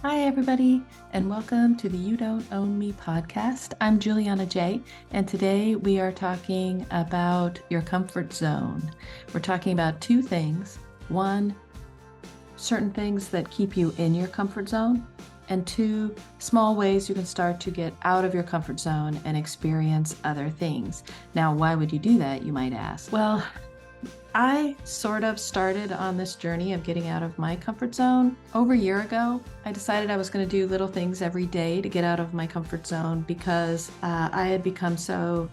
Hi, everybody, and welcome to the You Don't Own Me podcast. I'm Juliana J, and today we are talking about your comfort zone. We're talking about two things. One, certain things that keep you in your comfort zone, and two, small ways you can start to get out of your comfort zone and experience other things. Now, why would you do that, you might ask? Well, I sort of started on this journey of getting out of my comfort zone over a year ago. I decided I was going to do little things every day to get out of my comfort zone because I had become so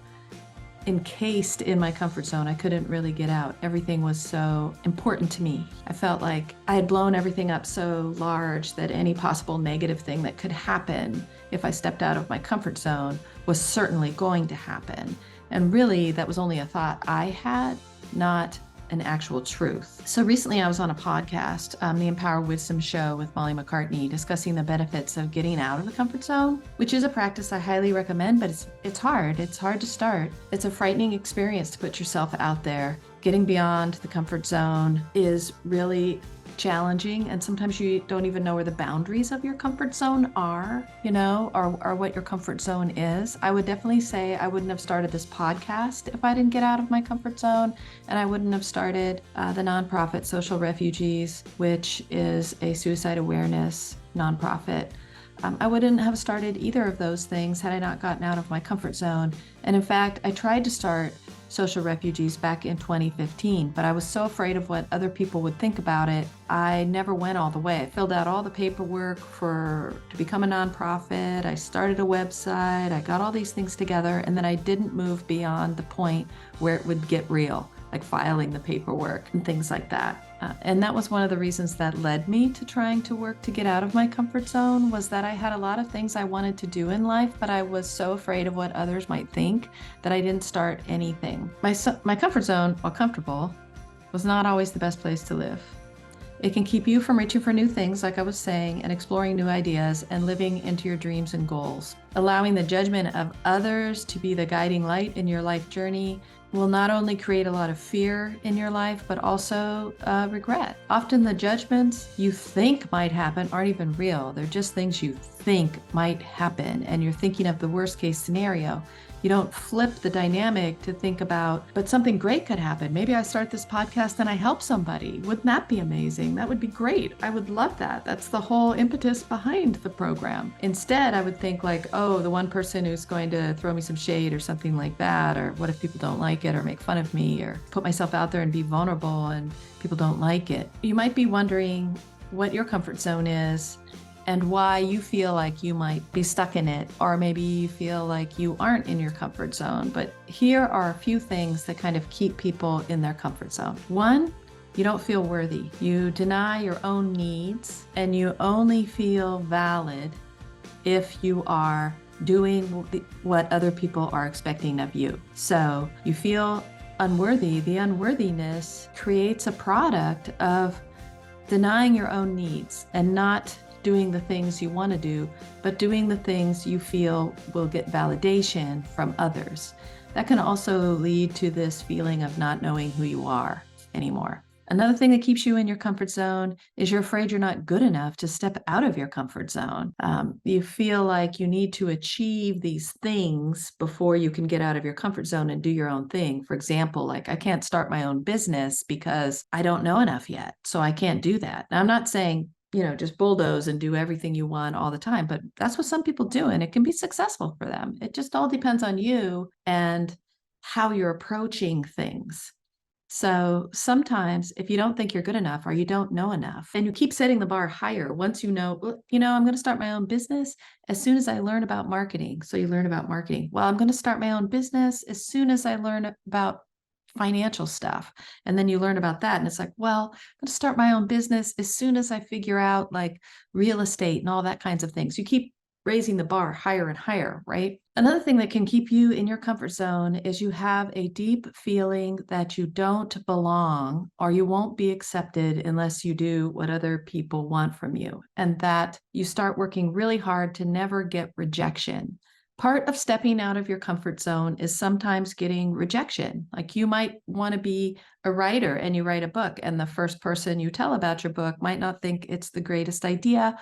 encased in my comfort zone. I couldn't really get out. Everything was so important to me. I felt like I had blown everything up so large that any possible negative thing that could happen if I stepped out of my comfort zone was certainly going to happen. And really, that was only a thought I had, not an actual truth. So recently I was on a podcast, the Empower Wisdom Show with Molly McCartney, discussing the benefits of getting out of the comfort zone, which is a practice I highly recommend, but it's hard. It's hard to start. It's a frightening experience to put yourself out there. Getting beyond the comfort zone is really challenging, and sometimes you don't even know where the boundaries of your comfort zone are, or what your comfort zone is. I would definitely say I wouldn't have started this podcast if I didn't get out of my comfort zone, and I wouldn't have started the nonprofit Social Refugees, which is a suicide awareness nonprofit. I wouldn't have started either of those things had I not gotten out of my comfort zone. And in fact, I tried to start Social Refugees back in 2015, but I was so afraid of what other people would think about it, I never went all the way. I filled out all the paperwork to become a nonprofit. I started a website. I got all these things together, and then I didn't move beyond the point where it would get real, like filing the paperwork and things like that. And that was one of the reasons that led me to trying to work to get out of my comfort zone, was that I had a lot of things I wanted to do in life, but I was so afraid of what others might think that I didn't start anything. My comfort zone, while comfortable, was not always the best place to live. It can keep you from reaching for new things, like I was saying, and exploring new ideas and living into your dreams and goals. Allowing the judgment of others to be the guiding light in your life journey will not only create a lot of fear in your life, but also regret. Often the judgments you think might happen aren't even real. They're just things you think might happen, and you're thinking of the worst case scenario. You don't flip the dynamic to think about, but something great could happen. Maybe I start this podcast and I help somebody. Wouldn't that be amazing? That would be great. I would love that. That's the whole impetus behind the program. Instead, I would think like, oh, the one person who's going to throw me some shade or something like that, or what if people don't like it or make fun of me, or put myself out there and be vulnerable and people don't like it. You might be wondering what your comfort zone is and why you feel like you might be stuck in it, or maybe you feel like you aren't in your comfort zone. But here are a few things that kind of keep people in their comfort zone. One, you don't feel worthy. You deny your own needs, and you only feel valid if you are doing what other people are expecting of you. So you feel unworthy. The unworthiness creates a product of denying your own needs and not doing the things you want to do, but doing the things you feel will get validation from others. That can also lead to this feeling of not knowing who you are anymore. Another thing that keeps you in your comfort zone is you're afraid you're not good enough to step out of your comfort zone. You feel like you need to achieve these things before you can get out of your comfort zone and do your own thing. For example, like I can't start my own business because I don't know enough yet, so I can't do that. Now, I'm not saying just bulldoze and do everything you want all the time. But that's what some people do, and it can be successful for them. It just all depends on you and how you're approaching things. So sometimes if you don't think you're good enough or you don't know enough, and you keep setting the bar higher, once well, I'm going to start my own business as soon as I learn about marketing. So you learn about marketing. Well, I'm going to start my own business as soon as I learn about financial stuff. And then you learn about that. And it's like, well, I'm going to start my own business as soon as I figure out like real estate and all that kinds of things. You keep raising the bar higher and higher, right? Another thing that can keep you in your comfort zone is you have a deep feeling that you don't belong, or you won't be accepted unless you do what other people want from you. And that you start working really hard to never get rejection. Part of stepping out of your comfort zone is sometimes getting rejection. Like you might want to be a writer and you write a book, and the first person you tell about your book might not think it's the greatest idea,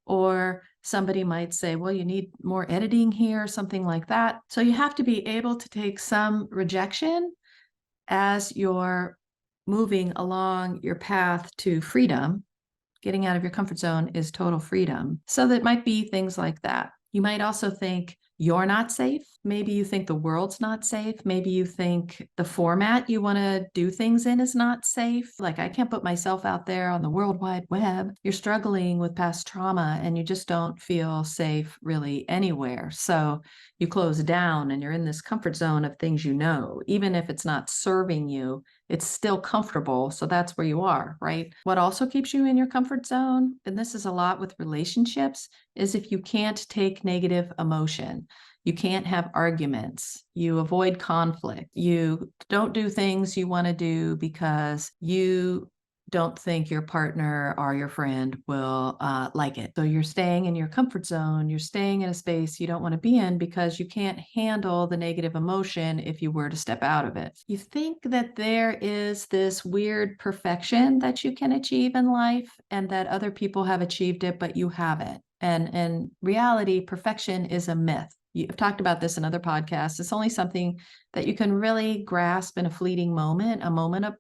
Or somebody might say, well, you need more editing here, something like that. So you have to be able to take some rejection as you're moving along your path to freedom. Getting out of your comfort zone is total freedom. So that might be things like that. You might also think you're not safe. Maybe you think the world's not safe. Maybe you think the format you want to do things in is not safe. Like, I can't put myself out there on the World Wide Web. You're struggling with past trauma and you just don't feel safe really anywhere. So you close down and you're in this comfort zone of things you know, even if it's not serving you, it's still comfortable. So that's where you are, right? What also keeps you in your comfort zone, and this is a lot with relationships, is if you can't take negative emotion. You can't have arguments. You avoid conflict. You don't do things you want to do because you don't think your partner or your friend will like it. So you're staying in your comfort zone. You're staying in a space you don't want to be in because you can't handle the negative emotion if you were to step out of it. You think that there is this weird perfection that you can achieve in life and that other people have achieved it, but you haven't. And in reality, perfection is a myth. I've talked about this in other podcasts. It's only something that you can really grasp in a fleeting moment, a moment of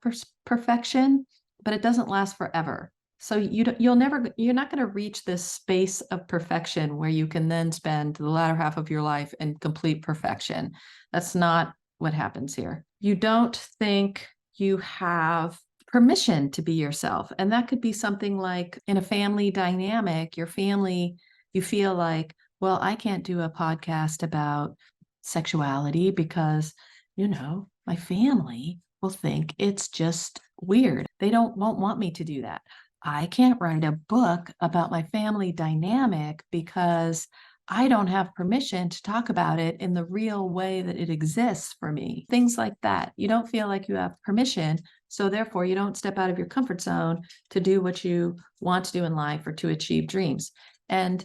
perfection, but it doesn't last forever. So you're not going to reach this space of perfection where you can then spend the latter half of your life in complete perfection. That's not what happens here. You don't think you have permission to be yourself. And that could be something like in a family dynamic, your family, you feel like, well, I can't do a podcast about sexuality because, my family will think it's just weird. They won't want me to do that. I can't write a book about my family dynamic because I don't have permission to talk about it in the real way that it exists for me. Things like that. You don't feel like you have permission. So therefore, you don't step out of your comfort zone to do what you want to do in life or to achieve dreams. And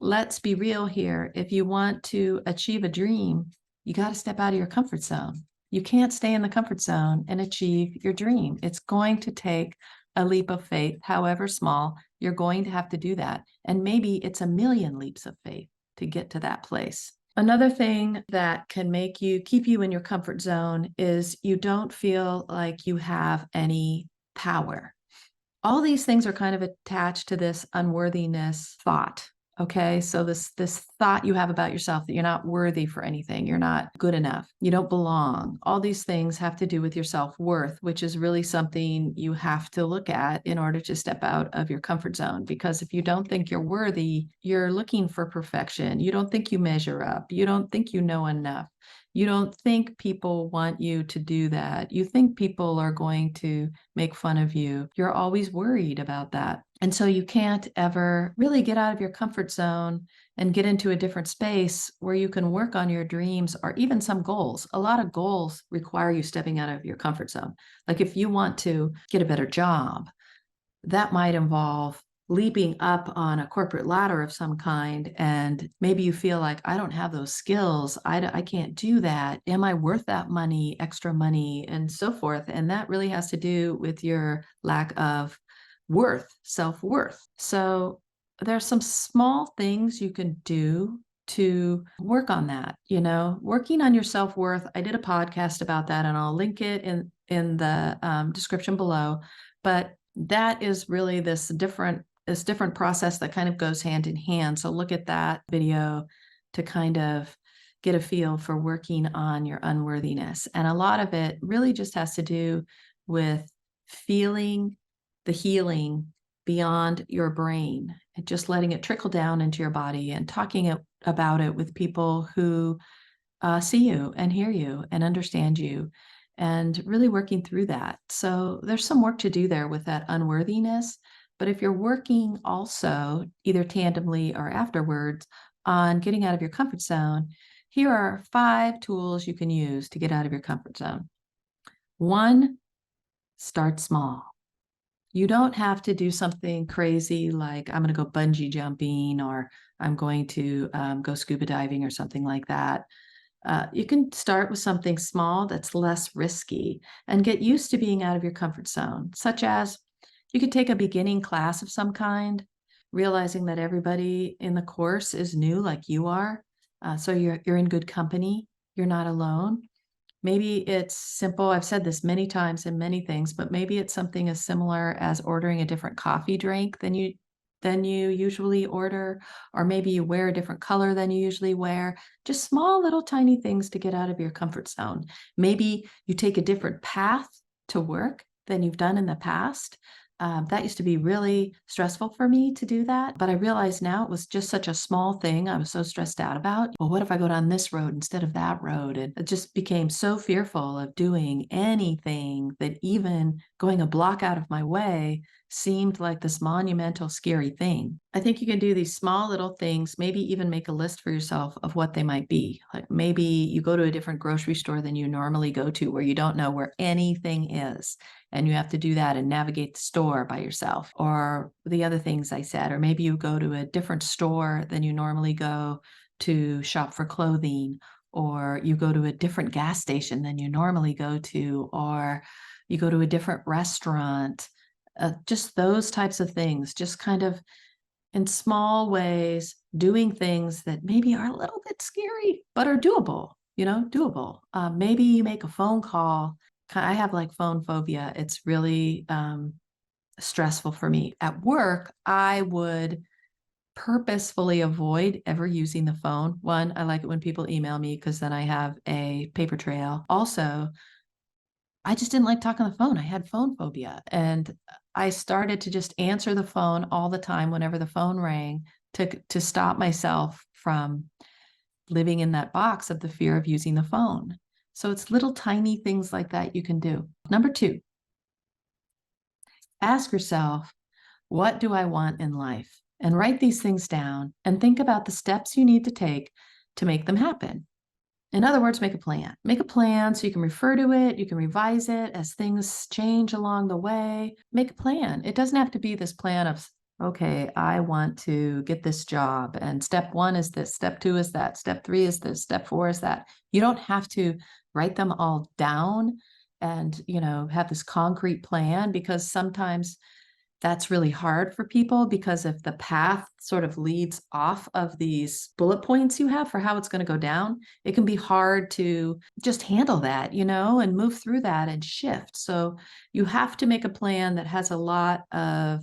let's be real here. If you want to achieve a dream, you got to step out of your comfort zone. You can't stay in the comfort zone and achieve your dream. It's going to take a leap of faith, however small. You're going to have to do that. And maybe it's a million leaps of faith to get to that place. Another thing that can keep you in your comfort zone is you don't feel like you have any power. All these things are kind of attached to this unworthiness thought. Okay, so this thought you have about yourself that you're not worthy for anything, you're not good enough, you don't belong. All these things have to do with your self-worth, which is really something you have to look at in order to step out of your comfort zone. Because if you don't think you're worthy, you're looking for perfection. You don't think you measure up. You don't think you know enough. You don't think people want you to do that. You think people are going to make fun of you. You're always worried about that. And so you can't ever really get out of your comfort zone and get into a different space where you can work on your dreams or even some goals. A lot of goals require you stepping out of your comfort zone. Like if you want to get a better job, that might involve leaping up on a corporate ladder of some kind. And maybe you feel like, I don't have those skills. I can't do that. Am I worth that money, extra money, and so forth? And that really has to do with your lack of self-worth. So there's some small things you can do to work on that, working on your self-worth. I did a podcast about that and I'll link it in the description below. But that is really this different process that kind of goes hand in hand. So look at that video to kind of get a feel for working on your unworthiness. And a lot of it really just has to do with feeling the healing beyond your brain and just letting it trickle down into your body and talking about it with people who see you and hear you and understand you, and really working through that. So there's some work to do there with that unworthiness. But if you're working also either tandemly or afterwards on getting out of your comfort zone, here are 5 tools you can use to get out of your comfort zone. 1, start small. You don't have to do something crazy like I'm going to go bungee jumping or I'm going to go scuba diving or something like that. You can start with something small that's less risky and get used to being out of your comfort zone, such as you could take a beginning class of some kind. realizing that everybody in the course is new like you are. So you're in good company. You're not alone. Maybe it's simple. I've said this many times in many things, but maybe it's something as similar as ordering a different coffee drink than you usually order, or maybe you wear a different color than you usually wear. Just small little tiny things to get out of your comfort zone. Maybe you take a different path to work than you've done in the past. That used to be really stressful for me to do that, but I realize now it was just such a small thing I was so stressed out about. Well, what if I go down this road instead of that road? And I just became so fearful of doing anything that even going a block out of my way seemed like this monumental, scary thing. I think you can do these small little things, maybe even make a list for yourself of what they might be. Like maybe you go to a different grocery store than you normally go to where you don't know where anything is, and you have to do that and navigate the store by yourself, or the other things I said. Or maybe you go to a different store than you normally go to shop for clothing, or you go to a different gas station than you normally go to, or you go to a different restaurant. Just those types of things, just kind of in small ways, doing things that maybe are a little bit scary, but are doable, doable. Maybe you make a phone call. I have like phone phobia. It's really stressful for me. At work, I would purposefully avoid ever using the phone. One, I like it when people email me because then I have a paper trail. Also, I just didn't like talking on the phone. I had phone phobia. And I started to just answer the phone all the time whenever the phone rang to stop myself from living in that box of the fear of using the phone. So it's little tiny things like that you can do. Number two, ask yourself, what do I want in life? And write these things down and think about the steps you need to take to make them happen. In other words, make a plan. Make a plan so you can refer to it, you can revise it as things change along the way. Make a plan. It doesn't have to be this plan of, okay, I want to get this job, and step one is this, step two is that, step three is this, step four is that. You don't have to write them all down and, have this concrete plan, because sometimes that's really hard for people, because if the path sort of leads off of these bullet points you have for how it's going to go down, it can be hard to just handle that, and move through that and shift. So you have to make a plan that has a lot of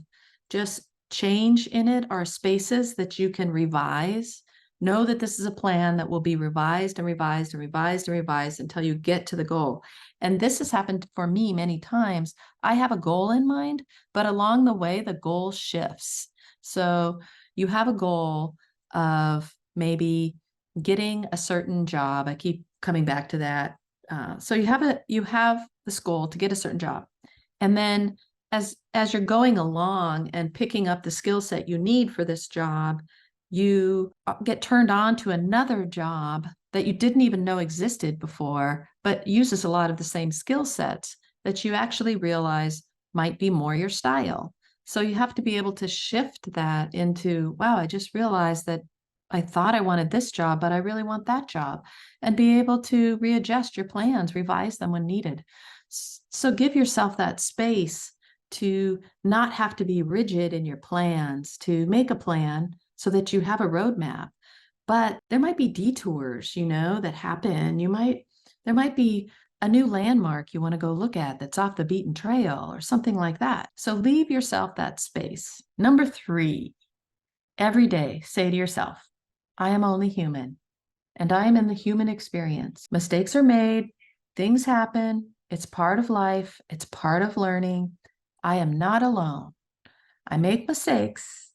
just change in it, or spaces that you can revise. Know that this is a plan that will be revised and revised and revised and revised until you get to the goal. And this has happened for me many times. I have a goal in mind, but along the way, the goal shifts. So you have a goal of maybe getting a certain job. I keep coming back to that. So you have this goal to get a certain job, and then as you're going along and picking up the skill set you need for this job, you get turned on to another job that you didn't even know existed before, but uses a lot of the same skill sets that you actually realize might be more your style. So you have to be able to shift that into, wow, I just realized that I thought I wanted this job, but I really want that job, and be able to readjust your plans, revise them when needed. So give yourself that space to not have to be rigid in your plans, to make a plan so that you have a roadmap. But there might be detours, that happen. There might be a new landmark you want to go look at that's off the beaten trail or something like that. So leave yourself that space. Number three, every day say to yourself, I am only human, and I am in the human experience. Mistakes are made, things happen, it's part of life, it's part of learning. I am not alone. I make mistakes,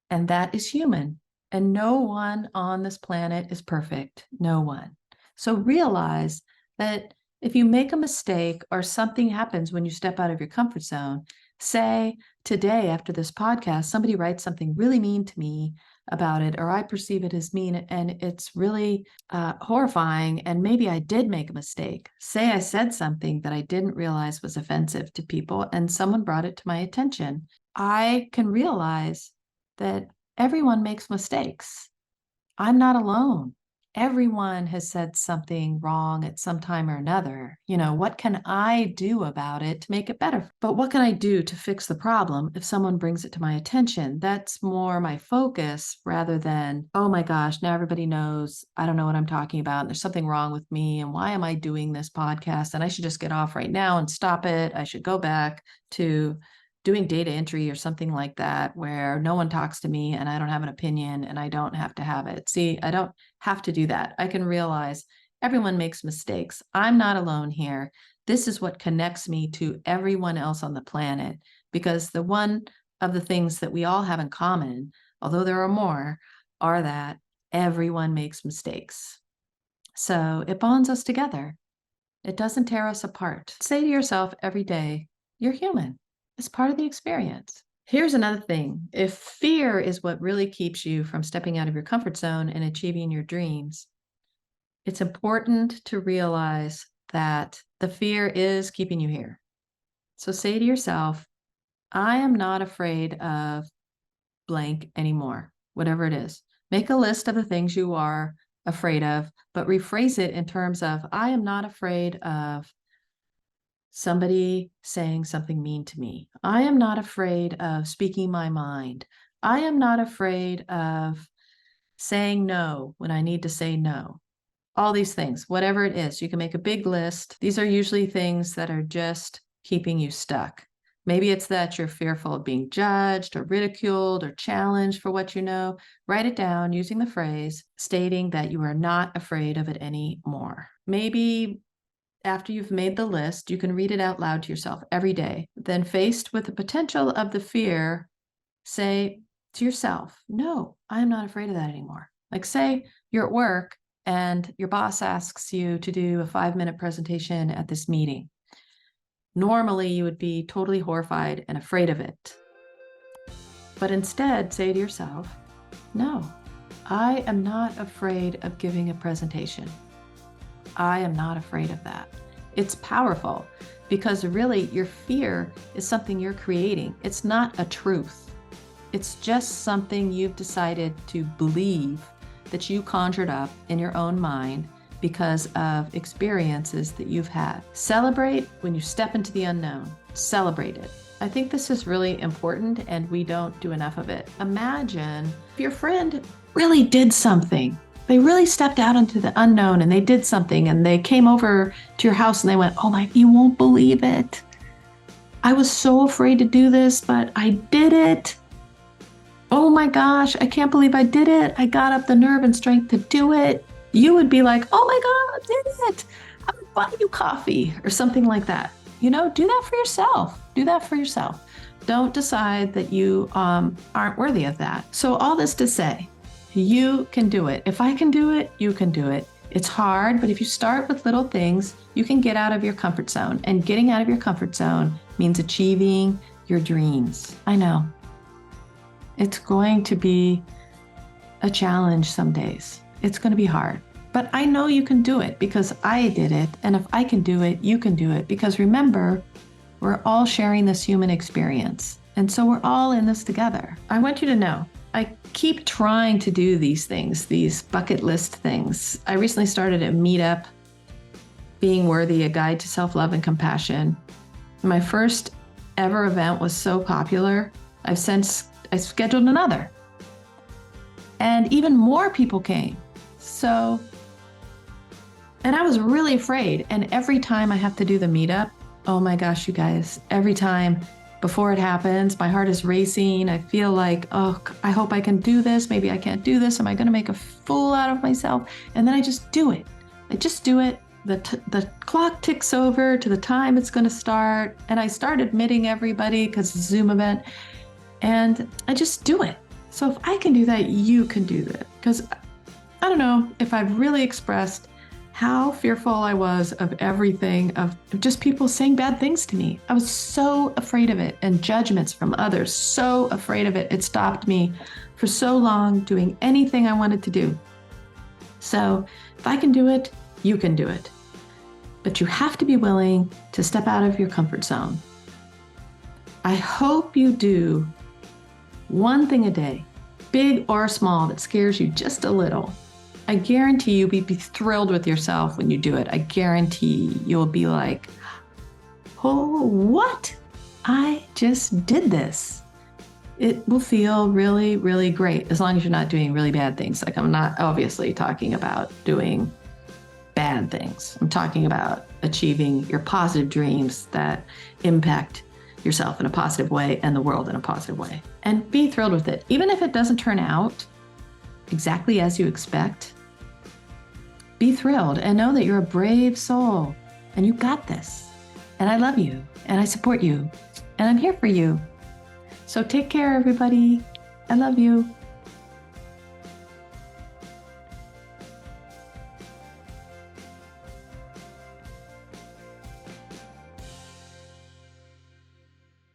and that is human. And no one on this planet is perfect. No one. So realize that if you make a mistake or something happens when you step out of your comfort zone, say today after this podcast, somebody writes something really mean to me about it, or I perceive it as mean, and it's really horrifying, and maybe I did make a mistake. Say I said something that I didn't realize was offensive to people, and someone brought it to my attention. I can realize that everyone makes mistakes. I'm not alone. everyone has said something wrong at some time or another. What can I do about it to make it better? But what can I do to fix the problem if someone brings it to my attention? That's more my focus rather than, oh my gosh, now everybody knows I don't know what I'm talking about. And there's something wrong with me. And why am I doing this podcast? And I should just get off right now and stop it. I should go back to doing data entry or something like that, where no one talks to me and I don't have an opinion and I don't have to have it. See, I don't have to do that. I can realize everyone makes mistakes. I'm not alone here. This is what connects me to everyone else on the planet, because one of the things that we all have in common, although there are more, are that everyone makes mistakes. So it bonds us together. It doesn't tear us apart. Say to yourself every day, you're human. It's part of the experience. Here's another thing. If fear is what really keeps you from stepping out of your comfort zone and achieving your dreams, it's important to realize that the fear is keeping you here. So say to yourself, I am not afraid of blank anymore, whatever it is. Make a list of the things you are afraid of, but rephrase it in terms of, I am not afraid of somebody saying something mean to me. I am not afraid of speaking my mind. I am not afraid of saying no when I need to say no. All these things, whatever it is, you can make a big list. These are usually things that are just keeping you stuck. Maybe it's that you're fearful of being judged or ridiculed or challenged for what you know. Write it down using the phrase stating that you are not afraid of it anymore. Maybe after you've made the list, you can read it out loud to yourself every day. Then, faced with the potential of the fear, say to yourself, no, I'm not afraid of that anymore. Like, say you're at work and your boss asks you to do a 5-minute presentation at this meeting. Normally, you would be totally horrified and afraid of it. But instead, say to yourself, no, I am not afraid of giving a presentation. I am not afraid of that. It's powerful because really your fear is something you're creating. It's not a truth. It's just something you've decided to believe that you conjured up in your own mind because of experiences that you've had. Celebrate when you step into the unknown. Celebrate it. I think this is really important and we don't do enough of it. Imagine if your friend really did something. They really stepped out into the unknown and they did something and they came over to your house and they went, oh my, you won't believe it. I was so afraid to do this, but I did it. Oh my gosh, I can't believe I did it. I got up the nerve and strength to do it. You would be like, oh my God, I did it. I would buy you coffee or something like that. Do that for yourself. Do that for yourself. Don't decide that you aren't worthy of that. So all this to say, you can do it. If I can do it, you can do it. It's hard, but if you start with little things, you can get out of your comfort zone. And getting out of your comfort zone means achieving your dreams. I know. It's going to be a challenge some days. It's going to be hard. But I know you can do it because I did it. And if I can do it, you can do it. Because remember, we're all sharing this human experience. And so we're all in this together. I want you to know, I keep trying to do these things, these bucket list things. I recently started a meetup, Being Worthy, a guide to self-love and compassion. My first ever event was so popular. I scheduled another. And even more people came. And I was really afraid. And every time I have to do the meetup, oh my gosh, you guys, every time before it happens, my heart is racing. I feel like, oh, I hope I can do this. Maybe I can't do this. Am I going to make a fool out of myself? And then I just do it. I just do it. The clock ticks over to the time it's going to start. And I start admitting everybody because it's a Zoom event. And I just do it. So if I can do that, you can do that. Because I don't know if I've really expressed how fearful I was of everything, of just people saying bad things to me. I was so afraid of it, and judgments from others, so afraid of it. It stopped me for so long doing anything I wanted to do. So if I can do it, you can do it. But you have to be willing to step out of your comfort zone. I hope you do one thing a day, big or small, that scares you just a little. I guarantee you'll be thrilled with yourself when you do it. I guarantee you'll be like, oh, what? I just did this. It will feel really, really great as long as you're not doing really bad things. Like, I'm not obviously talking about doing bad things. I'm talking about achieving your positive dreams that impact yourself in a positive way and the world in a positive way. And be thrilled with it. Even if it doesn't turn out exactly as you expect, be thrilled and know that you're a brave soul and you got this. And I love you and I support you and I'm here for you. So take care, everybody. I love you.